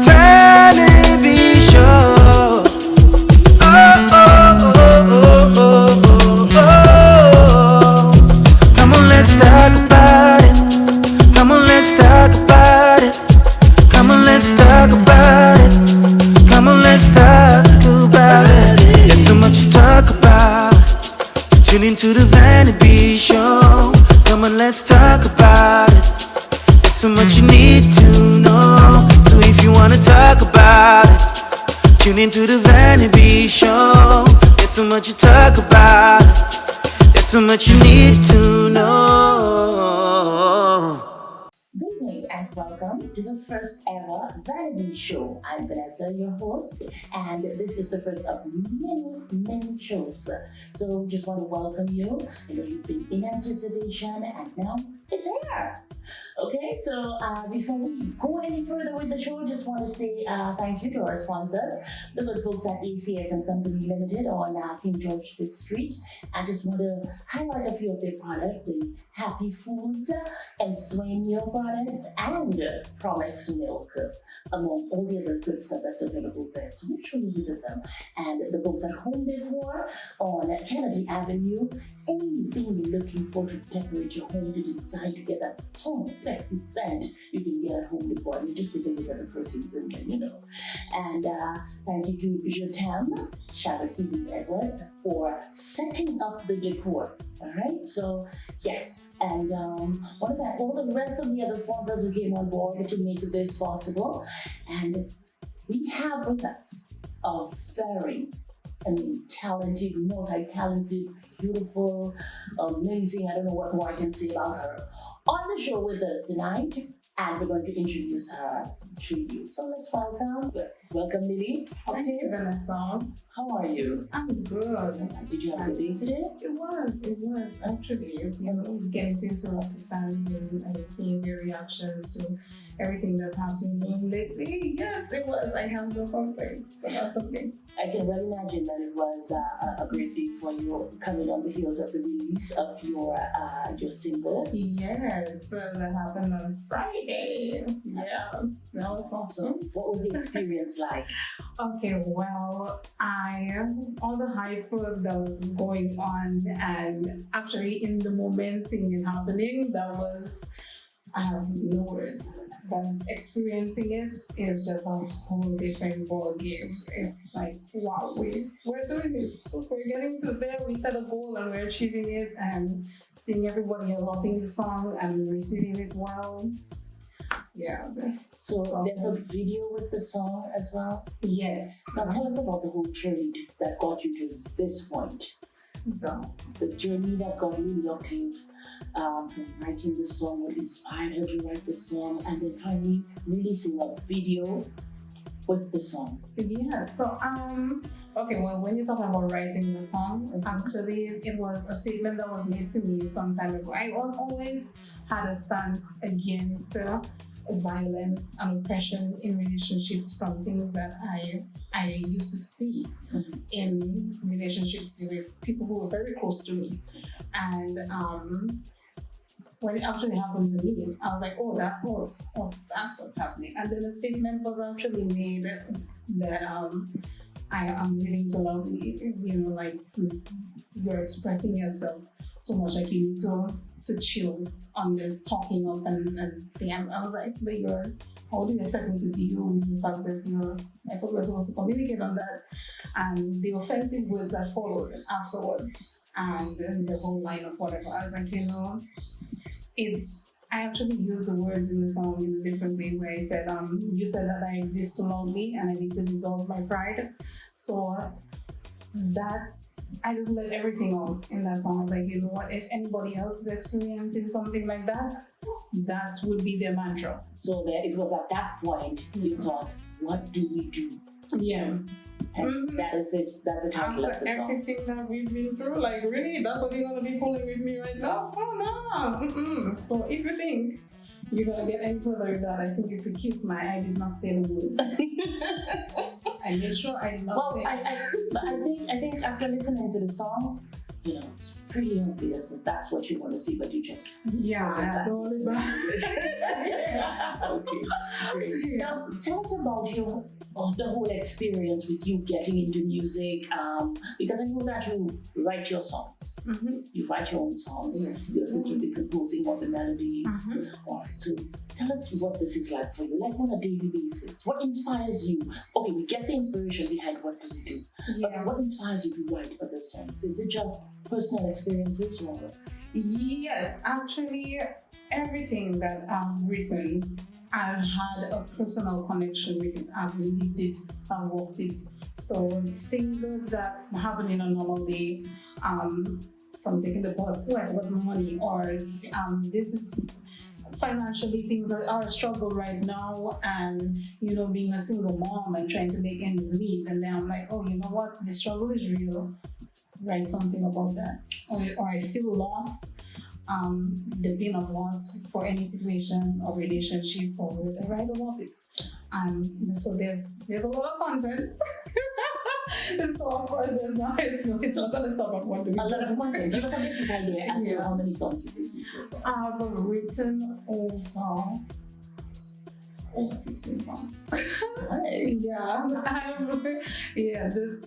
Vahnahbee show. Oh, oh, oh, oh, oh, oh, oh. Come on, let's talk about it. Come on, let's talk about it. Come on, let's talk about it. Come on, let's talk about it. There's so much to talk about. So tune into the Vahnahbee show. Come on, let's talk about it. There's so much you need to know. So if you wanna talk about it, tune into the Vahnahbee show. There's so much to talk about it. There's so much you need to know. Good evening and welcome to the first ever Vahnahbee show. I'm Vanessa, your host, and this is the first of many shows. So just want to welcome you. I know you've been in anticipation and now it's here. Okay, so before we go any further with the show, just want to say thank you to our sponsors, the good folks at ACS and Company Limited on King George Street. I just want to highlight a few of their products, the Happy Foods and Swainio products and Prolex Milk, among all the other good stuff that's available there. So make sure you visit them. And the folks at Home Decor on Kennedy Avenue, anything you're looking for to decorate your home, to decide to get that sexy scent, you can get at Home Decor. You just take a look at the proteins in there, you know. And thank you to Jotam, Shadow Stevens Edwards, for setting up the decor. All right, so yeah. And want to thank all the rest of the other sponsors who came on board to make this possible. And we have with us a very talented, multi-talented, beautiful, amazing, I don't know what more I can say about her, on the show with us tonight. And we're going to introduce her to you. So let's welcome LiLi Octave. Thank you, Vanessa. How are you? I'm good. Did you have a good day today? It was actually, getting to interact with fans and seeing their reactions to everything that's happening lately. Yes, it was. I have no complaints, so that's something. I can well imagine that it was a great day for you, coming on the heels of the release of your single. Yes, that happened on Friday. Yeah, that was awesome. What was the experience like? Okay, well, all the hype that was going on, and actually in the moment seeing it happening, I have no words. But experiencing it is just a whole different ball game. It's like, wow, we're doing this. We're getting to there. We set a goal and we're achieving it, and seeing everybody loving the song and receiving it well. Yeah, so awesome. There's a video with the song as well? Yes. Now tell us about the whole journey that got you to this point. The journey that got LiLi Octave from writing the song, what inspired her to write the song, and then finally releasing a video with the song. Yeah, so okay, well, when you talk about writing the song, actually it was a statement that was made to me some time ago. I always had a stance against violence and oppression in relationships from things that I used to see in relationships with people who were very close to me. And when it actually happened to me, I was like, oh, that's what's happening. And then a statement was actually made that I am willing to love you, like you're expressing yourself too much, like you need to chill on the talking up and thing. I was like, but how do you expect me to deal with the fact that I thought we were supposed to communicate on that, and the offensive words that followed afterwards, and the whole line of whatever. I was like, I actually used the words in the song in a different way, where I said, you said that I exist to love me and I need to dissolve my pride. So I just let everything out in that song. I was like, you know what, if anybody else is experiencing something like that, that would be their mantra. So that it was at that point you thought, what do we do? Yeah. And that is it. That's the title of the song. Everything that we've been through, like, really, that's what you're gonna be pulling with me right now? Oh no. So if you think you're gonna get any further with that, I think you could kiss my I did not say the word. I made sure I did not say it. I think after listening to the song, it's pretty obvious that that's what you want to see, but you just Yeah, that's all about. okay, great. Now, tell us about the whole experience with you getting into music, because I know that you write your songs. You write your own songs. Yes. Your sister will be composing all the melody. All right, so tell us what this is like for you, like on a daily basis. What inspires you? Okay, we get the inspiration behind what do you do, but Yeah. what inspires you to write other songs? Is it just personal experiences or? Yes, actually, everything that I've written, I've had a personal connection with it. I've lived it, I've walked it. So things that happen in a normal day, from taking the bus, oh, I forgot my money, or this is financially things are a struggle right now, and being a single mom and trying to make ends meet, and then I'm like, oh, you know what, the struggle is real. Write something about that. Or I feel lost, the pain of loss for any situation or relationship, or write about it. So there's a lot of content. So of course it's not gonna stop at one doing. A lot of content. Give us a basic idea as to how many songs you've written so far. I've written over 16 songs. Nice.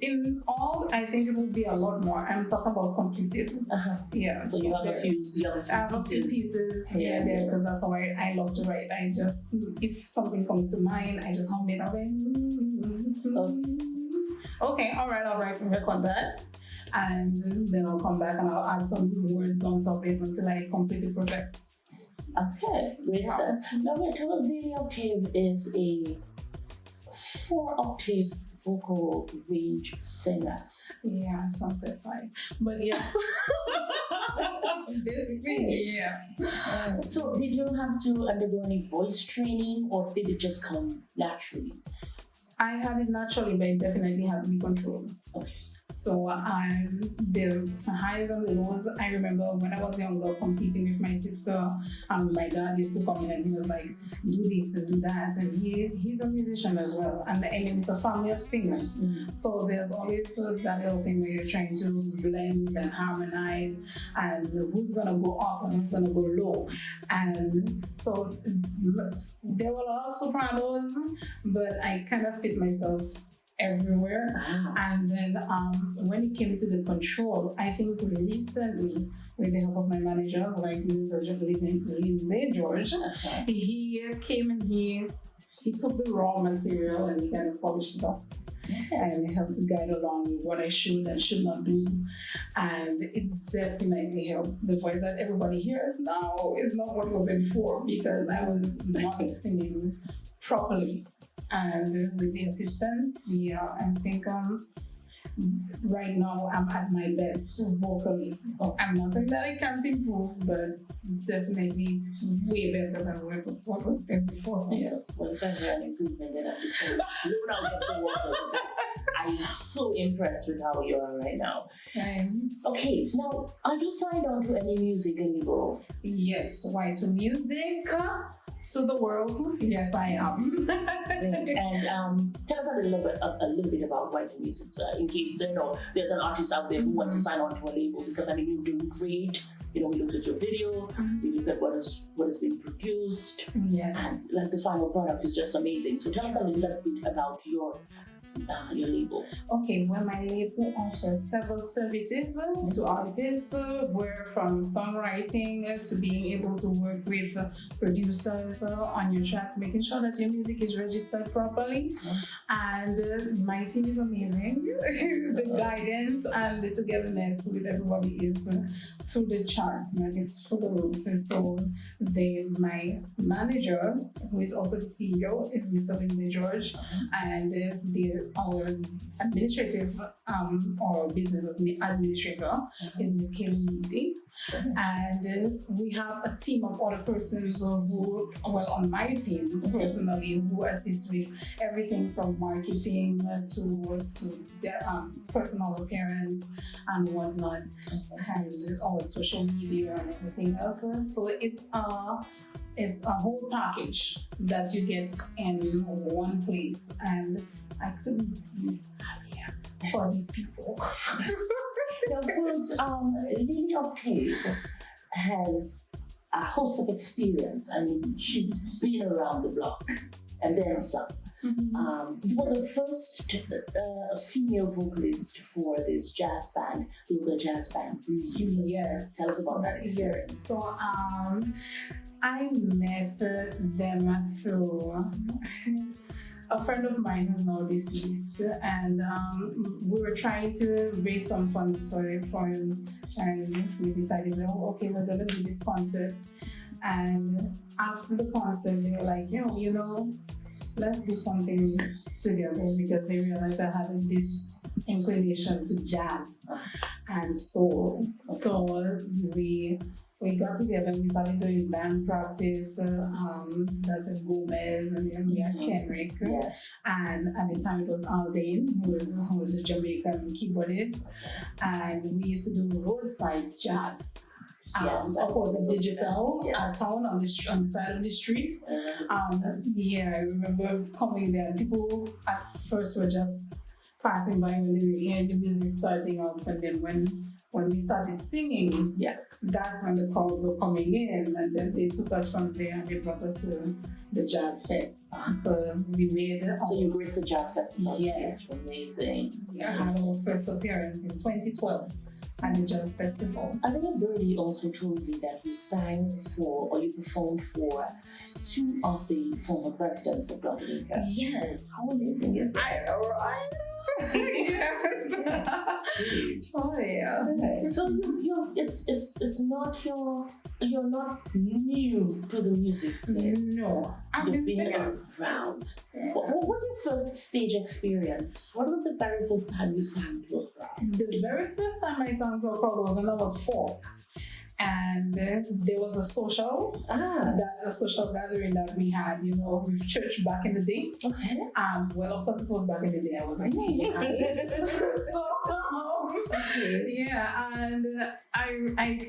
In all, I think it will be a lot more. I'm talking about completed. Yeah. So you have a few. I have a few pieces here and there, because that's how I love to write. I just, if something comes to mind, I just hum it away. Okay, all right, I'll record that, and then I'll come back and I'll add some words on top of it until I complete the project. Okay, great stuff. Now, LiLi Octave is a 4-octave vocal range singer. Yeah, sounds like 5, but yes. Basically, yeah. So, did you have to undergo any voice training, or did it just come naturally? I had it naturally, but it definitely had to be controlled. Okay. So the highs and the lows, I remember when I was younger competing with my sister, and my dad used to come in and he was like, do this and do that, and he's a musician as well, and I mean it's a family of singers. So there's always that little thing where you're trying to blend and harmonize, and who's gonna go up and who's gonna go low, and so there were a lot of sopranos, but I kind of fit myself everywhere. Wow. And then when it came to the control, I think recently, with the help of my manager, like Lindsay George, he came and he took the raw material and he kind of polished it up. And helped to guide along what I should and should not do. And it definitely helped. The voice that everybody hears now is not what was there before, because I was not singing properly. And with the assistance, I think right now I'm at my best vocally. I'm not saying that I can't improve, but definitely way better than what was there before. Yeah. Well, if I hear an improvement, then I'm just going to load out the water. I'm so impressed with how you are right now. Thanks. Okay, now, are you signed on to any music label? Yes, why to music? To the world, yes, I am. And tell us a little bit about writing music, in case there's an artist out there who wants to sign on to a label. Because I mean, you're doing great. We looked at your video, we looked at what has been produced, yes, and like the final product is just amazing. So tell us a little bit about your label. Okay, well, my label offers several services to artists, where from songwriting to being able to work with producers on your tracks, making sure that your music is registered properly. And my team is amazing. The guidance and the togetherness with everybody is through the charts, like it's through the roof. And so my manager, who is also the CEO, is Mr. Lindsay George, and our administrative or business administrator is Ms. Kelly. And we have a team of other persons who, on my team personally, who assist with everything from marketing to their personal appearance and whatnot, and our social media and everything else. So it's a whole package that you get in one place, and I couldn't be happier for these people. Now, of course, LiLi Octave has a host of experience. I mean, she's been around the block and then some. You were the first female vocalist for this jazz band, local jazz band. Yes. Tell us about that experience. Yes. So I met them through a friend of mine who's now deceased, and we were trying to raise some funds for him, and we decided, oh, okay, we're gonna do this concert. And after the concert, they were like, you know, let's do something together, because they realized I had this inclination to jazz and soul. So we got together and we started doing band practice. That's with Gomez, and then we had Kenrick. Yes. And at the time it was Aldain, who was a Jamaican keyboardist. And we used to do roadside jazz. Yes, opposite Digital yes. Town on the side of the street. Yeah, I remember coming there. People at first were just passing by when they were hearing the music starting up, and then when we started singing, Yes. that's when the crowds were coming in, and then they took us from there and they brought us to the Jazz Fest. So we made it. So you graced the Jazz Festival. Yes. Amazing. I had our first appearance in 2012 at the Jazz Festival. I think Birdie also told me that you sang for, or you performed for, two of the former presidents of Dominica. Yes. How amazing is that? I know, right? Yes. Oh yeah. Right. So it's not you're not new to the music scene. No, I've You've been been singing. around. Yeah. What was your first stage experience? What was the very first time you sang to a crowd? The very first time I sang to a crowd was when I was 4. And there was a social gathering that we had, with church back in the day. Okay. Well, of course, it was back in the day. I was like, yeah, and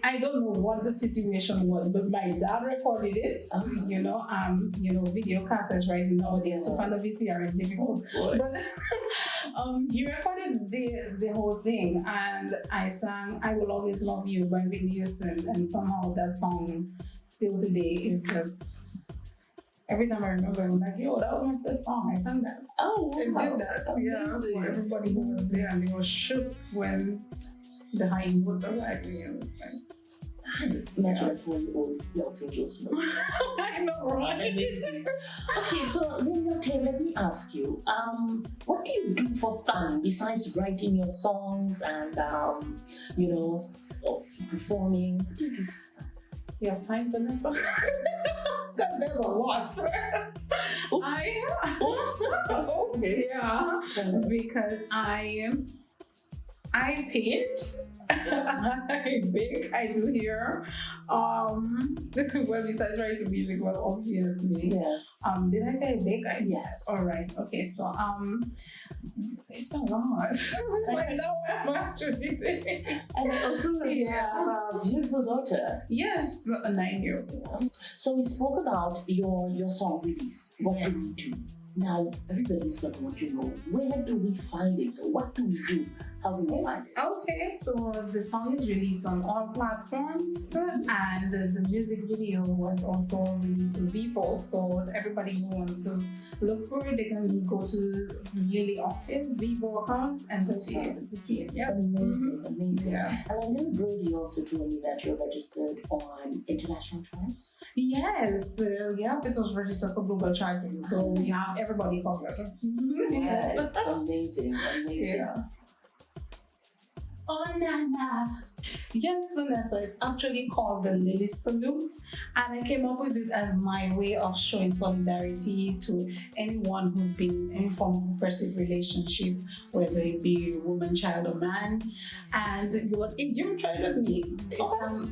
I don't know what the situation was, but my dad recorded it. Video cassettes right nowadays to find a VCR is difficult. But he recorded the whole thing, and I sang "I Will Always Love You" by Whitney Houston, and somehow that song still today is just. Every time I remember, I'm like, yo, that was my first song. I sang that. Oh, I did that. Amazing. For everybody who was there, and they were shook when the high notes arrived. It was like, imagine a 4-year-old belting those notes. I know, right? Amazing. Okay, so let me ask you, what do you do for fun besides writing your songs and performing? What do you do? You have time for this? Because there's a lot. Okay. Yeah, because I paint, I bake, I do hair. Well, besides writing music, well, obviously. Yes. Did I say I bake? Yes. All right. Okay. So it's so long. I know I'm actually doing. And I also have a beautiful daughter. Yes, a 9-year-old. So we spoke about your song release. What do we do? Now, everybody's going to want to know, where do we find it? What do we do? How do we find it? Okay, so the song is released on all platforms, and the music video was also released on Vivo. So everybody who wants to look for it, they can go to LiLi Octave Vivo account and they'll be able to see it. Yep. Amazing. Yeah. And I know Brody also told me that you're registered on international charts. Yes, it was registered for global charting, so we have everybody covered. Yes, amazing. Yeah. Oh, Nana. Yes, Vanessa, it's actually called the Lily Salute, and I came up with it as my way of showing solidarity to anyone who's been in any form of oppressive relationship, whether it be woman, child, or man. And you try it with me.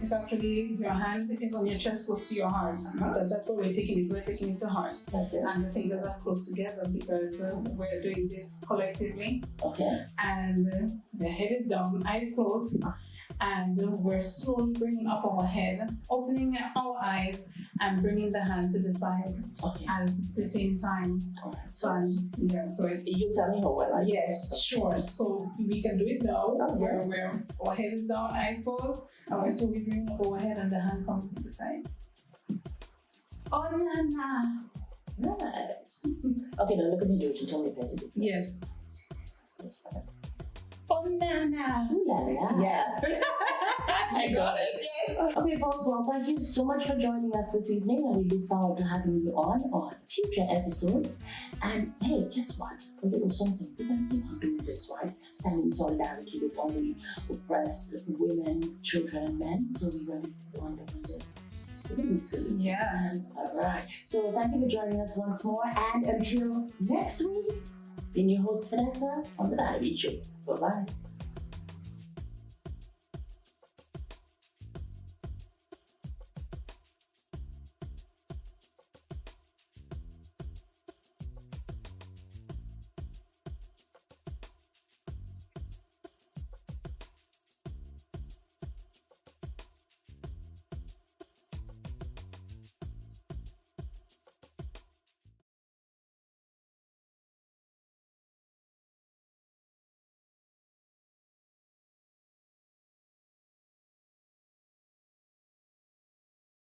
It's actually your hand is on your chest, close to your heart, because that's what we're taking it. We're taking it to heart, and the fingers are close together because we're doing this collectively. Okay. And the head is down, eyes closed. and we're slowly bringing up our head, opening our eyes, and bringing the hand to the side Okay. at the same time. Alright. So yeah, so it's You tell me how well I yes, sure. So we can do it now, Okay. where our head is down, eyes closed, and we're slowly bringing up our head, and the hand comes to the side. Oh na na. Nice. Okay, now look at me do it and tell me if I did it. Yes. Oh na na. Ooh la la. Yes. I got it. Yes. Okay, folks, well, thank you so much for joining us this evening, and we look forward to having you on future episodes. And hey, guess what? A little something. We're going to keep on doing this, right? Standing in solidarity with all the oppressed women, children, and men. So we're going to keep on doing this. We're going to be silly. Yes. All right. So thank you for joining us once more. And until next week, been your host, Vanessa, on the Vahnahbee Show. Bye-bye.